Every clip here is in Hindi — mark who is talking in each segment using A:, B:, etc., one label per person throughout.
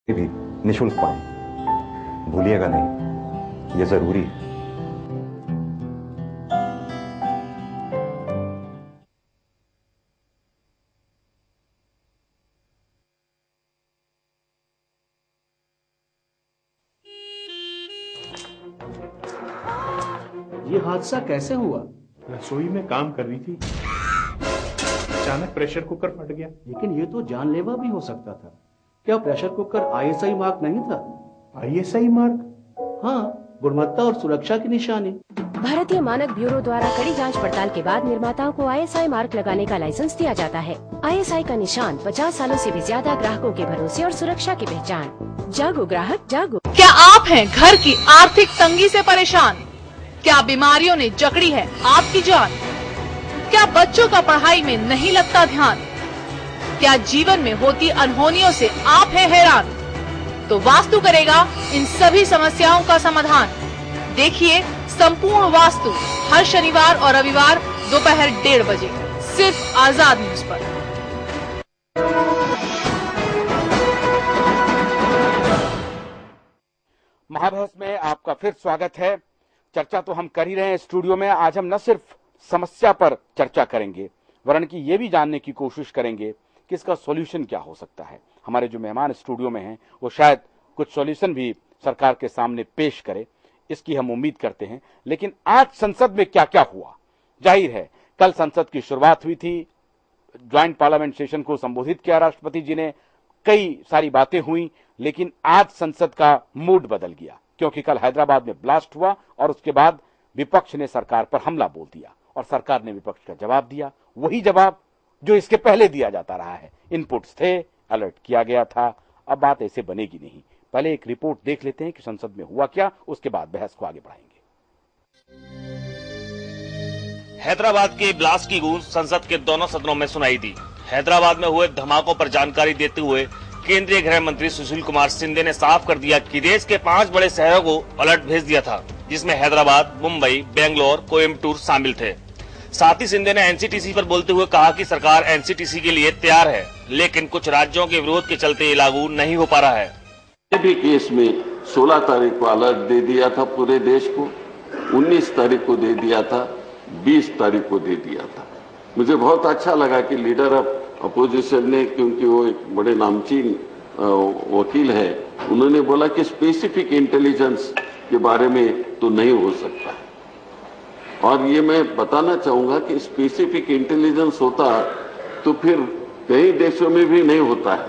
A: भी निःशुल्क पाएं। भूलिएगा नहीं, ये जरूरी है।
B: ये हादसा कैसे हुआ?
C: रसोई में काम कर रही थी, अचानक प्रेशर कुकर फट गया।
B: लेकिन ये तो जानलेवा भी हो सकता था। क्या प्रेशर कुकर आईएसआई मार्क नहीं था?
C: ISI mark?
B: हाँ, गुणवत्ता और सुरक्षा की निशानी।
D: भारतीय मानक ब्यूरो द्वारा कड़ी जांच पड़ताल के बाद निर्माताओं को आईएसआई मार्क लगाने का लाइसेंस दिया जाता है। आईएसआई का निशान 50 सालों से भी ज्यादा ग्राहकों के भरोसे और सुरक्षा की पहचान। जागो ग्राहक जागो।
E: क्या आप हैं घर की आर्थिक तंगी से परेशान? क्या बीमारियों ने जकड़ी है आपकी जान? क्या बच्चों का पढ़ाई में नहीं लगता ध्यान? क्या जीवन में होती अनहोनियों से आप हैं हैरान? तो वास्तु करेगा इन सभी समस्याओं का समाधान। देखिए संपूर्ण वास्तु हर शनिवार और रविवार दोपहर 1:30 बजे सिर्फ आजाद न्यूज पर।
F: महाबहस में आपका फिर स्वागत है। चर्चा तो हम कर ही रहे हैं स्टूडियो में। आज हम न सिर्फ समस्या पर चर्चा करेंगे वरन कि ये भी जानने की कोशिश करेंगे कि इसका सॉल्यूशन क्या हो सकता है। हमारे जो मेहमान स्टूडियो में हैं वो शायद कुछ सॉल्यूशन भी सरकार के सामने पेश करे, इसकी हम उम्मीद करते हैं। लेकिन आज संसद में क्या क्या हुआ, जाहिर है कल संसद की शुरुआत हुई थी, ज्वाइंट पार्लियामेंट सेशन को संबोधित किया राष्ट्रपति जी ने, कई सारी बातें हुई, लेकिन आज संसद का मूड बदल गया क्योंकि कल हैदराबाद में ब्लास्ट हुआ और उसके बाद विपक्ष ने सरकार पर हमला बोल दिया और सरकार ने विपक्ष का जवाब दिया, वही जवाब जो इसके पहले दिया जाता रहा है। इनपुट्स थे, अलर्ट किया गया था, अब बात ऐसे बनेगी नहीं। पहले एक रिपोर्ट देख लेते हैं कि संसद में हुआ क्या, उसके बाद बहस को आगे बढ़ाएंगे।
G: हैदराबाद के ब्लास्ट की गूंज संसद के दोनों सदनों में सुनाई दी। हैदराबाद में हुए धमाकों पर जानकारी देते हुए केंद्रीय गृह मंत्री सुशील कुमार शिंदे ने साफ कर दिया कि देश के 5 बड़े शहरों को अलर्ट भेज दिया था, जिसमें हैदराबाद, मुंबई, बेंगलोर, कोयम्बटूर शामिल थे। साथ ही शिंदे ने एनसीटीसी पर बोलते हुए कहा कि सरकार एनसीटीसी के लिए तैयार है, लेकिन कुछ राज्यों के विरोध के चलते ये लागू नहीं हो पा रहा है।
H: भी केस में 16 तारीख को अलर्ट दे दिया था पूरे देश को, 19 तारीख को दे दिया था, 20 तारीख को दे दिया था। मुझे बहुत अच्छा लगा कि लीडर ऑफ अपोजिशन ने, क्योंकि वो एक बड़े नामचीन वकील है, उन्होंने बोला कि स्पेसिफिक इंटेलिजेंस के बारे में तो नहीं हो सकता। और ये मैं बताना चाहूंगा कि स्पेसिफिक इंटेलिजेंस होता तो फिर कई देशों में भी नहीं होता है।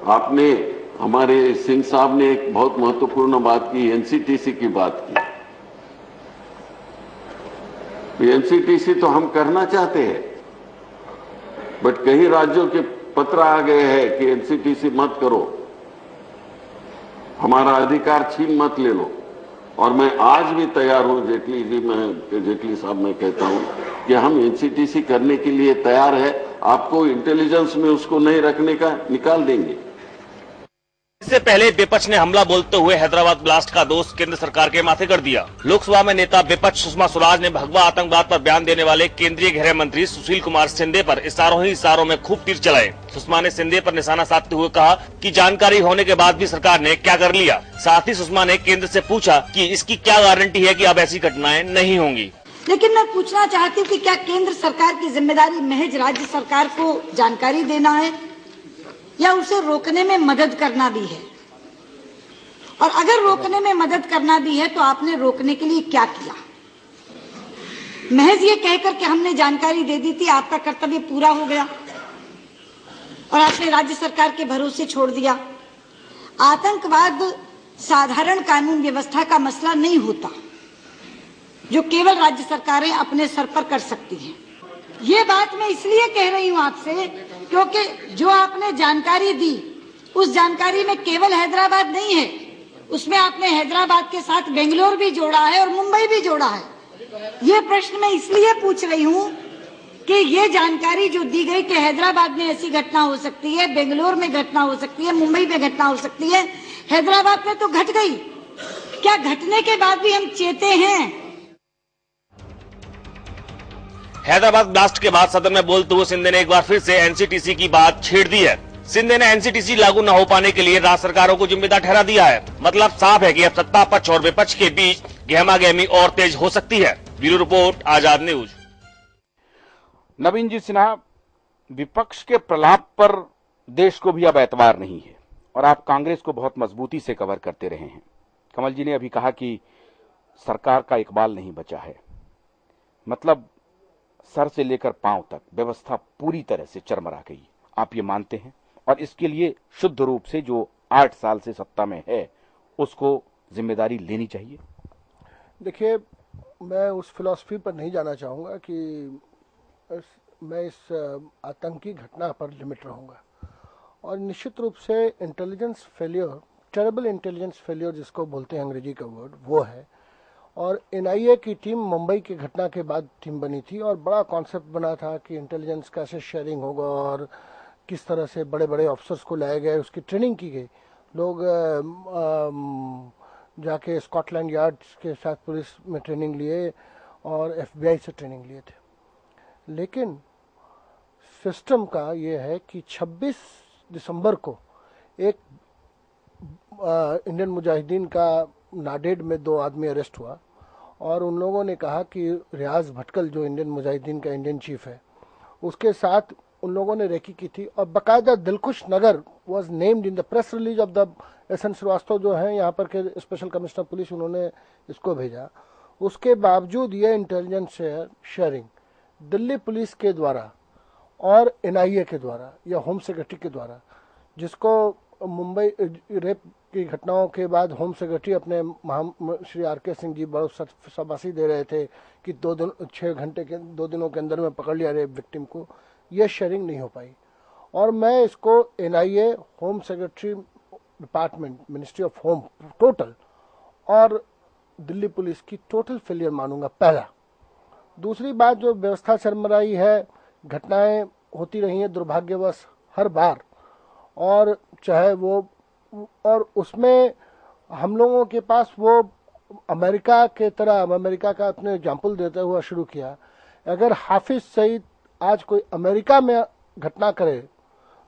H: आपने, हमारे सिंह साहब ने एक बहुत महत्वपूर्ण बात की, एनसीटीसी की बात की। एनसीटीसी तो हम करना चाहते हैं, बट कई राज्यों के पत्र आ गए हैं कि एनसीटीसी मत करो, हमारा अधिकार छीन मत ले लो। और मैं आज भी तैयार हूं, जेटली साहब मैं कहता हूं कि हम एनसीटीसी करने के लिए तैयार है। आपको इंटेलिजेंस में उसको नहीं रखने का निकाल देंगे।
G: इससे पहले विपक्ष ने हमला बोलते हुए हैदराबाद ब्लास्ट का दोष केंद्र सरकार के माथे कर दिया। लोकसभा में नेता विपक्ष सुषमा स्वराज ने भगवा आतंकवाद पर बयान देने वाले केंद्रीय गृह मंत्री सुशील कुमार शिंदे पर इशारों ही इशारों में खूब तीर चलाए। सुषमा ने शिंदे पर निशाना साधते हुए कहा कि जानकारी होने के बाद भी सरकार ने क्या कर लिया। साथ ही सुषमा ने केंद्र से पूछा कि इसकी क्या गारंटी है कि अब ऐसी घटनाएं नहीं होंगी।
I: लेकिन मैं पूछना चाहती हूँ कि क्या केंद्र सरकार की जिम्मेदारी महज राज्य सरकार को जानकारी देना है या उसे रोकने में मदद करना भी है? और अगर रोकने में मदद करना भी है तो आपने रोकने के लिए क्या किया? महज ये कहकर के हमने जानकारी दे दी थी, आपका कर्तव्य पूरा हो गया और आपने राज्य सरकार के भरोसे छोड़ दिया। आतंकवाद साधारण कानून व्यवस्था का मसला नहीं होता जो केवल राज्य सरकारें अपने सर पर कर सकती हैं। ये बात मैं इसलिए कह रही हूँ आपसे क्योंकि जो आपने जानकारी दी उस जानकारी में केवल हैदराबाद नहीं है, उसमें आपने हैदराबाद के साथ बेंगलोर भी जोड़ा है और मुंबई भी जोड़ा है। ये प्रश्न मैं इसलिए पूछ रही हूँ कि ये जानकारी जो दी गई कि हैदराबाद में ऐसी घटना हो सकती है, बेंगलोर में घटना हो सकती है, मुंबई में घटना हो सकती है, हैदराबाद में तो घट गई, क्या घटने के बाद भी हम चेते हैं?
G: हैदराबाद ब्लास्ट के बाद सदन में बोलते हुए शिंदे ने एक बार फिर से एनसीटीसी की बात छेड़ दी है। शिंदे ने एनसीटीसी लागू न हो पाने के लिए राज्य सरकारों को जिम्मेदार ठहरा दिया है। मतलब साफ है कि अब सत्ता पक्ष और विपक्ष के बीच गहमागहमी और तेज हो सकती है। ब्यूरो रिपोर्ट, आजाद न्यूज।
F: नवीन जी सिन्हा, विपक्ष के प्रलाप पर देश को भी अब एतबार नहीं है और आप कांग्रेस को बहुत मजबूती से कवर करते रहे हैं। कमल जी ने अभी कहा कि सरकार का इकबाल नहीं बचा है, मतलब सर से लेकर पांव तक व्यवस्था पूरी तरह से चरमरा गई। आप ये मानते हैं? और इसके लिए शुद्ध रूप से जो 8 साल से सत्ता में है उसको जिम्मेदारी लेनी चाहिए।
J: देखिए, मैं उस फिलॉसफी पर नहीं जाना चाहूँगा कि मैं इस आतंकी घटना पर लिमिट रहूँगा। और निश्चित रूप से intelligence failure, terrible intelligence failure जिसको बोलते हैं अंग्रेजी का वर्ड, वो है। और एनआईए की टीम मुंबई की घटना के बाद टीम बनी थी और बड़ा कॉन्सेप्ट बना था कि इंटेलिजेंस कैसे शेयरिंग होगा और किस तरह से बड़े बड़े ऑफिसर्स को लाए गए, उसकी ट्रेनिंग की गई। लोग जाके स्कॉटलैंड यार्ड के साथ पुलिस में ट्रेनिंग लिए और एफबीआई से ट्रेनिंग लिए थे। लेकिन सिस्टम का ये है कि 26 दिसंबर को एक इंडियन मुजाहिदीन का नाडेड में 2 आदमी अरेस्ट हुआ और उन लोगों ने कहा कि रियाज भटकल जो इंडियन मुजाहिदीन का इंडियन चीफ है उसके साथ उन लोगों ने रेकी की थी। और बाकायदा Dilkush Nagar was named in the press release of the SN Srivastava जो है यहाँ पर के स्पेशल कमिश्नर पुलिस, उन्होंने इसको भेजा। उसके बावजूद ये इंटेलिजेंस शेयरिंग दिल्ली पुलिस के द्वारा और एनआईए के द्वारा या होम सेक्रेटरी के द्वारा, जिसको मुंबई रेप की घटनाओं के बाद होम सेक्रेटरी अपने श्री आर.के. सिंह जी बड़ो शाबाशी दे रहे थे कि 2 दिनों के अंदर में पकड़ लिया रेप विक्टिम को, ये शेयरिंग नहीं हो पाई। और मैं इसको NIA, home secretary department, ministry of home total और दिल्ली पुलिस की टोटल फेलियर मानूंगा, पहला। दूसरी बात, जो व्यवस्था चरमराई है, घटनाएं होती रही हैं दुर्भाग्यवश हर बार, और चाहे वो, और उसमें हम लोगों के पास वो अमेरिका के तरह, अमेरिका का अपने एग्जाम्पल देता हुआ शुरू किया। अगर हाफिज सईद आज कोई अमेरिका में घटना करे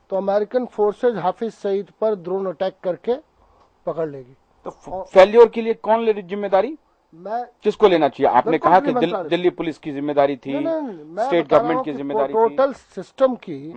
J: तो अमेरिकन फोर्सेज हाफिज सईद पर ड्रोन अटैक करके पकड़ लेगी।
F: तो फेल्योर के लिए कौन ले जिम्मेदारी?
J: मैं
F: किसको लेना चाहिए? आपने कहा कि दिल्ली पुलिस की जिम्मेदारी थी,
J: नहीं,
F: स्टेट गवर्नमेंट की जिम्मेदारी थी,
J: टोटल सिस्टम की